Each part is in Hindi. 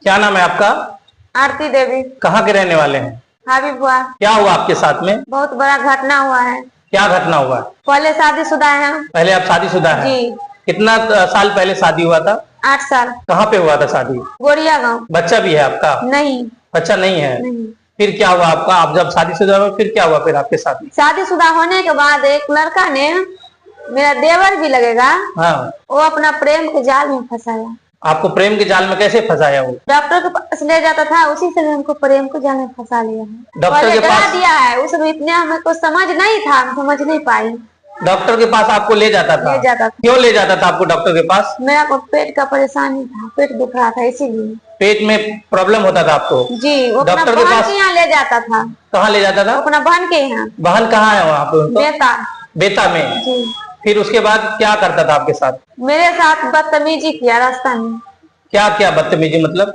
क्या नाम है आपका? आरती देवी। कहाँ के रहने वाले हैं? हाबीबुआ। क्या हुआ आपके साथ में? बहुत बड़ा घटना हुआ है। क्या घटना हुआ है? पहले शादीशुदा है। पहले आप शादीशुदा हैं? जी। कितना साल पहले शादी हुआ था? 8 साल। कहाँ पे हुआ था शादी? गोरिया गांव। बच्चा भी है आपका? नहीं। बच्चा नहीं है? नहीं। फिर क्या हुआ आपका? आप जब शादीशुदा हुए फिर क्या हुआ फिर आपके साथ में? शादीशुदा होने के बाद एक लड़का ने, मेरा देवर भी लगेगा, हाँ, वो अपना प्रेम के जाल में फंसाया। आपको प्रेम के जाल में कैसे फंसाया वो? डॉक्टर के पास ले जाता था, उसी से हमको प्रेम के जाल में फंसा लिया है। डॉक्टर के डरा पास? दिया है। उसमें इतने हमको समझ नहीं था, हम समझ नहीं पाई। डॉक्टर के पास आपको ले जाता था? ले जाता था। क्यों ले जाता था आपको डॉक्टर के पास? मेरा को पेट का परेशानी था, पेट दुख रहा था इसीलिए। पेट में प्रॉब्लम होता था आपको? जी। वो अपना डॉक्टर के बहन पास? के यहाँ ले जाता था। कहाँ ले जाता था? अपना बहन के यहाँ। बहन कहाँ है वहाँ पे? बेटा। बेता में? जी। फिर उसके बाद क्या करता था आपके साथ? मेरे साथ बदतमीजी किया रास्ता में। क्या क्या बदतमीजी मतलब?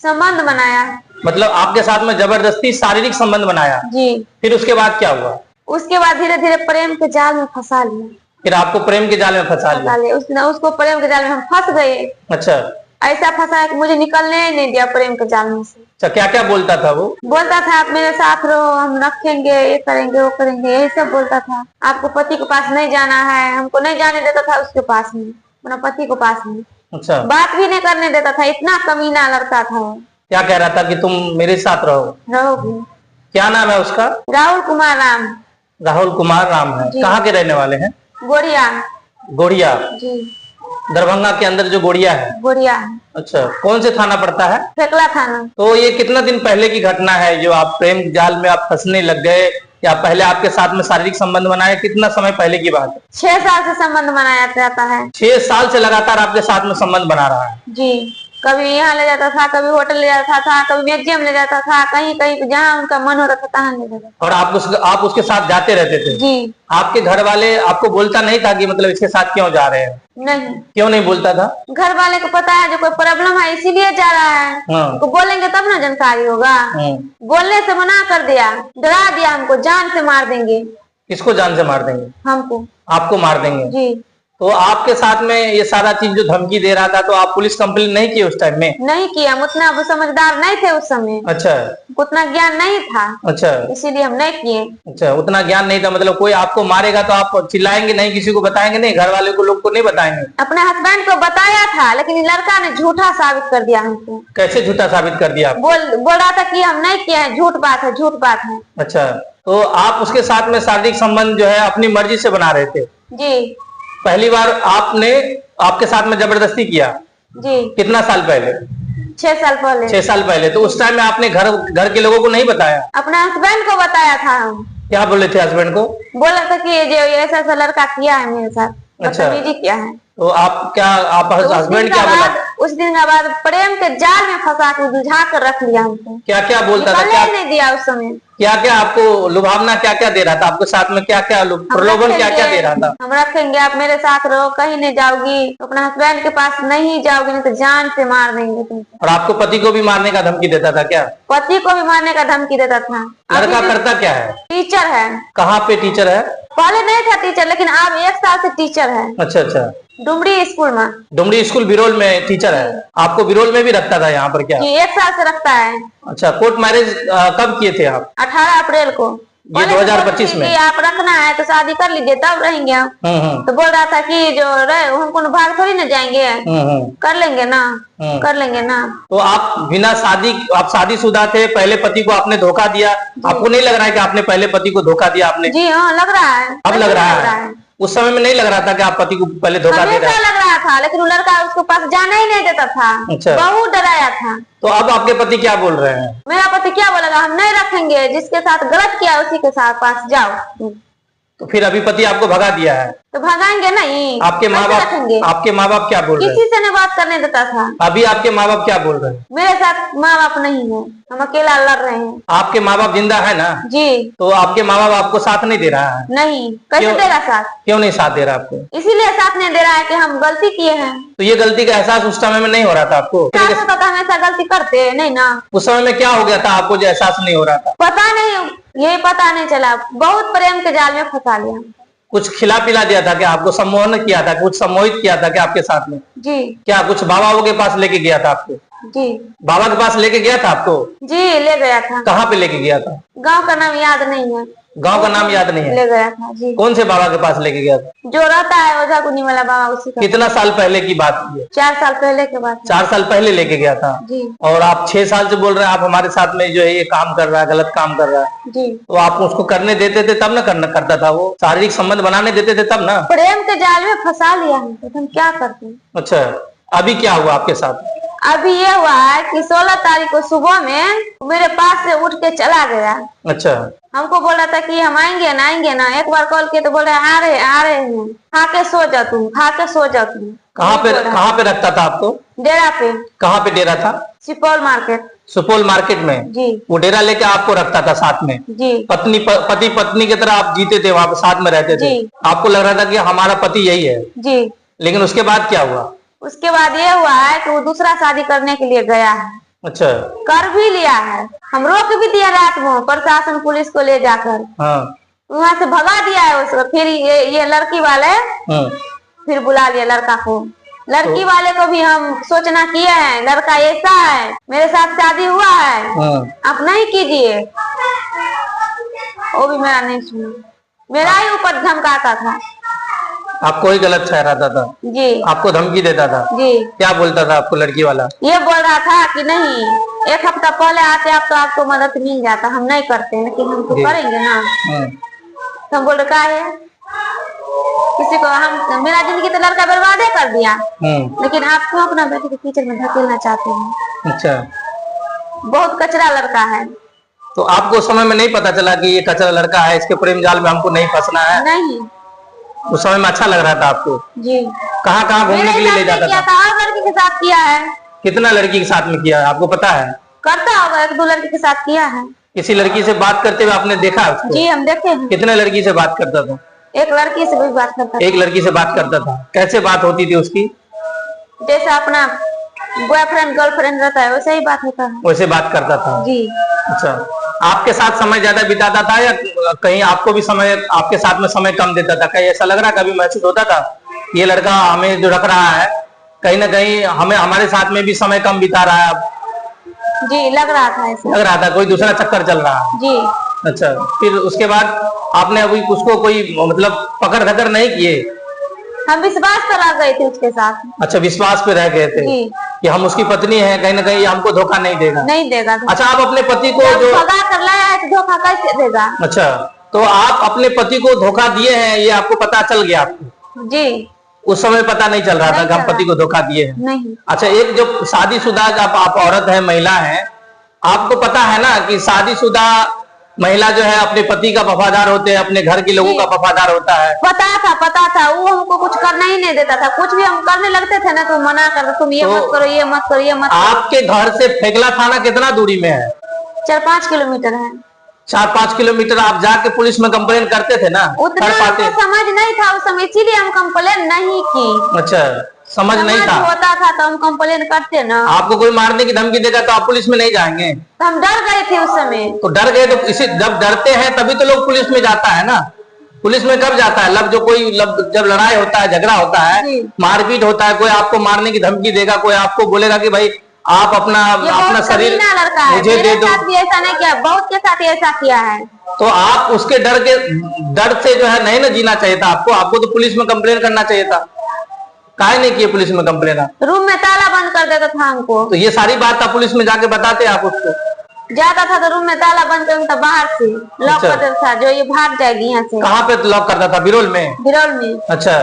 संबंध बनाया। मतलब आपके साथ में जबरदस्ती शारीरिक संबंध बनाया? जी। फिर उसके बाद क्या हुआ? उसके बाद धीरे धीरे प्रेम के जाल में फंसा लिया। फिर आपको प्रेम के जाल में फंसा लिया? उसको प्रेम के जाल में हम फंस गए। अच्छा। ऐसा फंसा कि मुझे निकलने ही नहीं दिया प्रेम के जाल में से। अच्छा, क्या क्या बोलता था वो? बोलता था आप मेरे साथ रहो, हम रखेंगे, ये करेंगे वो करेंगे, यही सब बोलता था। आपको पति के पास नहीं जाना है, हमको नहीं जाने देता था उसके पास में, अपना पति के पास में। अच्छा। बात भी नहीं करने देता था, इतना कमीना लड़का था वो। क्या कह रहा था कि तुम मेरे साथ रहोगी? क्या नाम है उसका? राहुल कुमार राम। राहुल कुमार राम है। कहाँ के रहने वाले हैं? गोरिया। गोड़िया? जी। दरभंगा के अंदर जो गोड़िया है? गोरिया। अच्छा, कौन से थाना पड़ता है? फेकला थाना। तो ये कितना दिन पहले की घटना है जो आप प्रेम जाल में आप फंसने लग गए, या पहले आपके साथ में शारीरिक संबंध बनाए? कितना समय पहले की बात है? 6 साल से संबंध बनाया जाता है। 6 साल से लगातार आपके साथ में संबंध बना रहा है? जी। कभी यहाँ ले जाता था, कभी होटल ले जाता था, कभी म्यूजियम ले जाता था, कहीं कहीं जहाँ उनका मन हो रहा था तहाँ ले जाता था। और आप उसके साथ जाते रहते थे? जी। आपके घर वाले आपको बोलता नहीं था कि मतलब इसके साथ क्यों जा रहे हैं? नहीं। क्यों नहीं बोलता था? घर वाले को पता है जो कोई प्रॉब्लम है इसीलिए जा रहा है। हाँ। तो बोलेंगे तब ना जानकारी होगा। बोलने से मना कर दिया, डरा दिया हमको, जान से मार देंगे। किसको जान से मार देंगे? हमको। आपको मार देंगे? जी। तो आपके साथ में ये सारा चीज जो धमकी दे रहा था, तो आप पुलिस कंप्लेन नहीं की उस टाइम में? नहीं किया, हम उतना समझदार नहीं थे उस समय। अच्छा। उतना ज्ञान नहीं था। अच्छा। इसीलिए हम नहीं किए। अच्छा, उतना ज्ञान नहीं था, मतलब कोई आपको मारेगा तो आप चिल्लाएंगे नहीं, किसी को बताएंगे नहीं, घर वाले को लोग को नहीं बताएंगे? अपने हस्बैंड को बताया था, लेकिन लड़का ने झूठा साबित कर दिया हमको। कैसे झूठा साबित कर दिया? बोल रहा था कि हम नहीं किए हैं, झूठ बात है, झूठ बात है। अच्छा, तो आप उसके साथ में शारीरिक संबंध जो है अपनी मर्जी से बना रहे थे? जी। पहली बार आपने आपके साथ में जबरदस्ती किया? जी। कितना साल पहले? 6 साल पहले। 6 साल पहले। तो उस टाइम में आपने घर के लोगों को नहीं बताया? अपने हस्बैंड को बताया था हम। क्या बोले थे हस्बैंड को? बोला था कि जो ऐसा ऐसा लड़का किया है मेरे साथ, बदतमीजी किया है। तो आप हस्बैंड क्या बोला? उस दिन के बाद प्रेम के जाल में फंसा के बुझा कर रख लिया हमको। क्या क्या बोलता था? क्या नहीं दिया उस समय? क्या क्या आपको लुभावना क्या क्या दे रहा था? आपके साथ में क्या क्या प्रलोभन क्या क्या दे रहा था? हम रखेंगे, आप मेरे साथ रहो, कहीं नहीं जाओगी, अपना हस्बैंड के पास नहीं जाओगी, नहीं तो जान से मार देंगे तुमको। और आपको पति को भी मारने का धमकी देता था क्या? पति को भी मारने का धमकी देता था। लड़का करता क्या है? टीचर है। कहाँ पे टीचर है? पहले नहीं था टीचर, लेकिन अब 1 साल से टीचर है। अच्छा अच्छा। डुमरी स्कूल में। डुमरी स्कूल बिरोल में टीचर है। आपको बिरोल में भी रखता था यहाँ पर क्या? जी, 1 साल से रखता है। अच्छा, कोर्ट मैरिज कब किए थे आप? 18 अप्रैल को। ये 2025 में? आप रखना है तो शादी कर लीजिए तब रहेंगे हम। तो बोल रहा था कि जो रहे हमको भाग थोड़ी ना जाएंगे, कर लेंगे ना, कर लेंगे ना। तो आप बिना शादी, आप शादीशुदा थे, पहले पति को आपने धोखा दिया? आपको नहीं लग रहा है कि आपने पहले पति को धोखा दिया आपने? जी हाँ, लग रहा है। अब लग रहा है? उस समय में नहीं लग रहा था कि आप पति को पहले धोखा दे रहे हैं? लग रहा था, लेकिन वो लड़का उसके पास जाना ही नहीं देता था। अच्छा। बहुत डराया था। तो अब आपके पति क्या बोल रहे हैं? मेरा पति क्या बोलेगा, हम नहीं रखेंगे, जिसके साथ गलत किया उसी के साथ पास जाओ। तो फिर अभी पति आपको भगा दिया है? तो भगाएंगे नहीं। आपके माँ बाप क्या बोल रहे हैं? किसी से नहीं बात करने देता था। अभी आपके माँ बाप क्या बोल रहे हैं? मेरे साथ माँ बाप नहीं है, हम अकेला लड़ रहे हैं। आपके माँ बाप जिंदा है ना? जी। तो आपके माँ बाप आपको साथ नहीं दे रहा है? नहीं। कैसे देगा साथ? क्यों नहीं साथ दे रहा आपको? इसीलिए साथ नहीं दे रहा है कि हम गलती किए हैं। तो ये गलती का एहसास उस समय में नहीं हो रहा था आपको? हमेशा गलती करते नहीं ना। उस समय में क्या हो गया था आपको जो एहसास नहीं हो रहा था? पता नहीं, ये पता नहीं चला, बहुत प्रेम के जाल में फंसा लिया। कुछ खिला पिला दिया था क्या आपको? सम्मोहन किया था? कुछ सम्मोहित किया था क्या आपके साथ में? जी। क्या कुछ बाबा के पास लेके गया था आपको? जी। बाबा के पास लेके गया था आपको? जी ले गया था। कहाँ पे लेके गया था? गांव का नाम याद नहीं है। गांव का नाम याद नहीं है? ले गया था जी। कौन से बाबा के पास लेके गया था? जो रहता है ओझा गुनी वाला बाबा, उसी का। कितना साल पहले की बात है? 4 साल पहले के बाद। 4 साल पहले लेके गया था जी। और आप 6 साल से बोल रहे हैं आप हमारे साथ में जो है ये काम कर रहा है, गलत काम कर रहा है, जी। तो आप उसको करने देते थे तब ना करता था? वो शारीरिक संबंध बनाने देते थे तब ना? प्रेम के जाल में फंसा लिया हमको, तो हम क्या करते हैं। अच्छा, अभी क्या हुआ आपके साथ? अभी ये हुआ है कि 16 तारीख को सुबह में मेरे पास से उठ के चला गया। अच्छा। हमको बोल रहा था कि हम आएंगे ना। एक बार कॉल किए तो बोल रहे आ रहे हैं, खा के सो जा तुम, खा के सो जा तुम। कहाँ पे रखता था आपको? डेरा पे। कहाँ पे डेरा था? सुपौल मार्केट। सुपौल मार्केट में? जी। वो डेरा लेके आपको रखता था साथ में? जी। पति पत्नी की तरह आप जीते थे वहाँ पे, साथ में रहते थे? जी। आपको लग रहा था कि हमारा पति यही है? जी। लेकिन उसके बाद क्या हुआ? उसके बाद ये हुआ है कि वो दूसरा शादी करने के लिए गया है। अच्छा। कर भी लिया है, हम रोक भी दिया रात में, प्रशासन पुलिस को ले जाकर। हाँ। वहाँ से भगा दिया है उसको। फिर ये लड़की वाले फिर बुला लिया लड़का को। लड़की वाले को भी हम सूचना किए हैं, लड़का ऐसा है, मेरे साथ शादी हुआ है, आप नहीं कीजिए। वो भी मेरा नहीं सुना, मेरा ही ऊपर धमकाता था। आपको ही गलत ठहराता था? जी। आपको धमकी देता था? जी। क्या बोलता था आपको लड़की वाला? ये बोल रहा था कि नहीं, 1 हफ्ता पहले आते आप तो आपको मदद मिल जाता, हम नहीं करते लेकिन हम तो करेंगे ना। तो हम बोल रहे है किसी को, हम मेरा जिंदगी तो लड़का बर्बादे कर दिया, लेकिन आप क्यों अपना बेटे के कीचड़ में धकेलना चाहते हैं? अच्छा। बहुत कचरा लड़का है। तो आपको उस समय में नहीं पता चला कि ये कचरा लड़का है, इसके प्रेम जाल में हमको नहीं फंसना है? नहीं। उस समय में अच्छा लग रहा था आपको? जी। कहाँ घूमने के लिए ले जाता था? और लड़की के साथ किया है। कितना लड़की के साथ में किया है आपको पता है? करता होगा, 1-2 लड़की के साथ किया है। किसी लड़की से बात करते हुए आपने देखा उसको? जी हम देखे हैं। कितने लड़की से बात करता था? 1 लड़की से भी बात करता था। 1 लड़की से बात करता था। कैसे बात होती थी उसकी? जैसा अपना बॉयफ्रेंड गर्लफ्रेंड रहता है वैसे ही बात होता है। वैसे बात करता था? जी। अच्छा, आपके साथ समय ज्यादा बिताता था या कहीं आपको भी समय, आपके साथ में समय कम देता था? कहीं ऐसा लग रहा, कभी महसूस होता था ये लड़का हमें जो रख रहा है कहीं ना कहीं हमें हमारे साथ में भी समय कम बिता रहा है? जी लग रहा था ऐसा। लग रहा था कोई दूसरा चक्कर चल रहा है? जी। अच्छा, फिर उसके बाद आपने अभी उसको कोई मतलब पकड़ धकड़ नहीं किए? हम विश्वास पर रह गए थे उसके साथ। अच्छा, विश्वास पे रह गए थे कि हम उसकी पत्नी हैं, कहीं ना कहीं हमको धोखा नहीं देगा? नहीं देगा। अच्छा, आप अपने पति को जो भगा कर लाया है तो धोखा कैसे देगा? अच्छा, तो आप अपने पति को धोखा दिए हैं, ये आपको पता चल गया आपको? जी। उस समय पता नहीं चल रहा था कि हम पति को धोखा दिए हैं? नहीं। अच्छा, एक जो शादीशुदा जब आप औरत है, महिला है, आपको पता है ना कि शादीशुदा महिला जो है अपने पति का वफादार होते हैं, अपने घर के लोगों का वफादार होता है? पता था। वो हमको कुछ करना ही नहीं देता था, कुछ भी हम करने लगते थे ना तो मना करता, तुम ये मत करो, ये मत करो, ये मत करो। आपके घर से फेगला थाना कितना दूरी में है? 4-5 किलोमीटर है। 4-5 किलोमीटर आप जाके पुलिस में कंप्लेन करते थे ना? उतना समझ नहीं था उस समय, इसीलिए हम कंप्लेन नहीं की। अच्छा, समझ नहीं था? होता था तो हम कंप्लेन करते ना। आपको कोई मारने की धमकी देगा तो आप पुलिस में नहीं जाएंगे? तो हम डर गए थे उस समय। तो डर गए तो इसे जब डरते हैं तभी तो लोग पुलिस में जाता है ना? पुलिस में कब जाता है? जब लड़ाई होता है, झगड़ा होता है, मारपीट होता है, कोई आपको मारने की धमकी देगा, कोई आपको बोलेगा कि भाई आप अपना शरीर मुझे दे दो। ऐसा नहीं किया, बहुत के साथ ऐसा किया है। तो आप उसके डर से जो है नहीं ना जीना चाहिए था आपको तो पुलिस में कंप्लेन करना चाहिए था। काहे नहीं किए पुलिस में कंप्लेन? रूम में ताला बंद कर देता था हमको। तो ये सारी बात आप पुलिस में जाके बताते आप उसको? जाता था तो रूम में ताला बंद कर बाहर से लॉक कर देता था, जो ये भाग जाएगी यहाँ से। कहाँ पे लॉक करता था? बिरोल में? बिरोल में। अच्छा,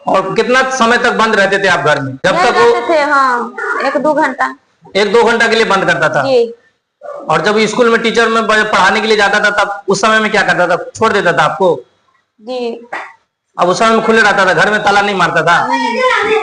और कितना समय तक बंद रहते थे आप घर में? जब तक वो थे? हाँ, 1-2 घंटा। 1-2 घंटा के लिए बंद करता था? जी। और जब स्कूल में टीचर में पढ़ाने के लिए जाता था तब उस समय में क्या करता था? छोड़ देता था आपको? जी। अब उस समय में खुले रहता था, घर में ताला नहीं मारता था? नहीं।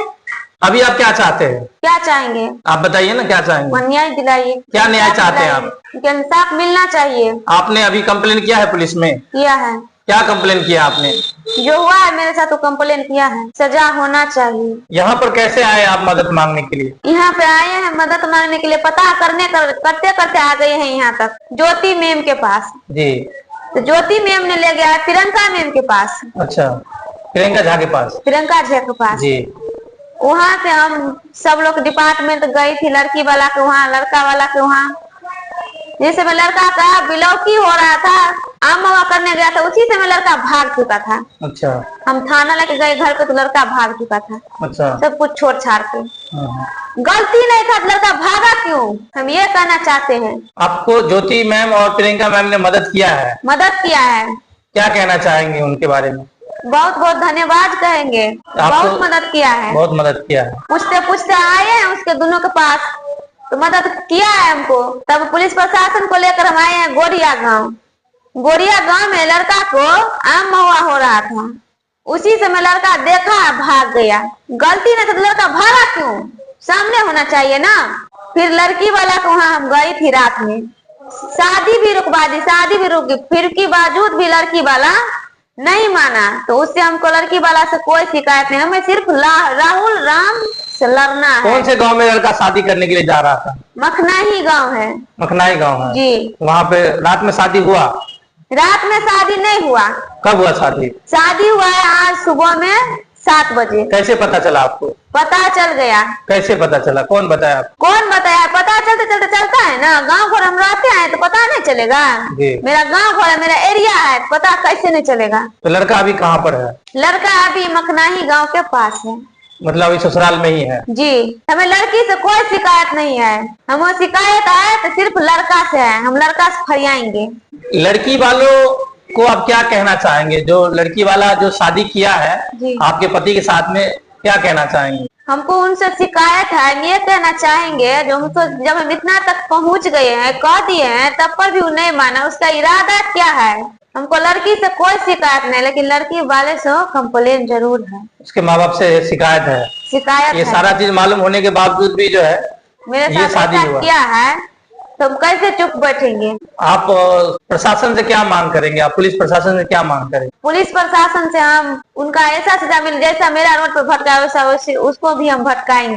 अभी आप क्या चाहते हैं? क्या चाहेंगे आप बताइए ना, क्या चाहेंगे? न्याय दिलाइए। क्या न्याय चाहते हैं आप? इंसाफ मिलना चाहिए। आपने अभी कंप्लेन किया है पुलिस में? किया है। क्या कंप्लेन किया आपने? जो हुआ है मेरे साथ तो कंप्लेन किया है, सजा होना चाहिए। यहाँ पर कैसे आए आप मदद मांगने के लिए? यहाँ पे आए हैं मदद मांगने के लिए, पता करते करते आ गए हैं यहाँ तक, ज्योति मैम के पास। जी। तो ज्योति मैम ने ले गया प्रियंका मैम के पास। अच्छा, प्रियंका झा के पास? प्रियंका झा के पास जी। वहाँ से हम सब लोग डिपार्टमेंट गई थी, लड़की वाला के वहाँ, लड़का वाला के वहाँ। जैसे में लड़का का बिलौकी हो रहा था, आम मवा करने गया था, उसी समय लड़का भाग चुका था। अच्छा। हम थाना लेके गए घर पे तो लड़का भाग चुका था। अच्छा। सब कुछ छोड़ छाड़ के। गलती नहीं था, लड़का भागा क्यों, हम ये कहना चाहते हैं। आपको ज्योति मैम और प्रियंका मैम ने मदद किया है? मदद किया है। क्या कहना चाहेंगे उनके बारे में? बहुत बहुत धन्यवाद कहेंगे, बहुत मदद किया है। बहुत मदद किया है। पूछते पूछते आए हैं उसके दोनों के पास, तो मदद किया है हमको। तब पुलिस प्रशासन को लेकर हम आए हैं गोरिया गांव। गोरिया गांव में लड़का को आम महुआ हो रहा था, उसी समय लड़का देखा भाग गया। गलती नहीं तो लड़का भागा क्यों, सामने होना चाहिए ना। फिर लड़की वाला को वहाँ हम गई थी रात में, शादी भी रुकवा दी, शादी भी रुक गई, फिर के बावजूद भी लड़की वाला नहीं माना। तो उससे हमको लड़की वाला से कोई शिकायत नहीं, हमें सिर्फ राहुल राम से लड़ना है। कौन से गांव में लड़का शादी करने के लिए जा रहा था? मखनाही गांव है। मखनाई गांव है जी। वहाँ पे रात में शादी हुआ? रात में शादी नहीं हुआ। कब हुआ शादी? शादी हुआ है आज सुबह में 7 बजे। कैसे पता चला आपको? पता चल गया। कैसे पता चला, कौन बताया आपको? कौन बताया, पता चलते चलते चलता है ना। गांव घर हम रहते हैं तो पता नहीं चलेगा। मेरा गांव घर है, मेरा एरिया है, पता कैसे नहीं चलेगा। तो लड़का अभी कहाँ पर है? लड़का अभी मखनाही गांव के पास है। मतलब अभी ससुराल में ही है? जी। हमें लड़की से कोई शिकायत नहीं है, हमें शिकायत आए तो सिर्फ लड़का से है, हम लड़का से फरियाएंगे। लड़की वालों को आप क्या कहना चाहेंगे, जो लड़की वाला जो शादी किया है आपके पति के साथ में, क्या कहना चाहेंगे? हमको उनसे शिकायत है, हम ये कहना चाहेंगे जो हमको, जब हम इतना तक पहुंच गए हैं, कह दिए हैं, तब पर भी वो नहीं माना, उसका इरादा क्या है। हमको लड़की से कोई शिकायत नहीं, लेकिन लड़की वाले से कंप्लेन जरूर है। उसके माँ बाप से शिकायत है? शिकायत ये सारा चीज मालूम होने के बावजूद भी जो है मेरे साथ शादी किया है, तो हम कैसे चुप बैठेंगे। आप प्रशासन से क्या मांग करेंगे? आप पुलिस प्रशासन से क्या मांग करेंगे? पुलिस प्रशासन से हम उनका ऐसा सजा मिले, जैसा मेरा रोड पर भटका वैसा उसको भी हम भटकाएंगे।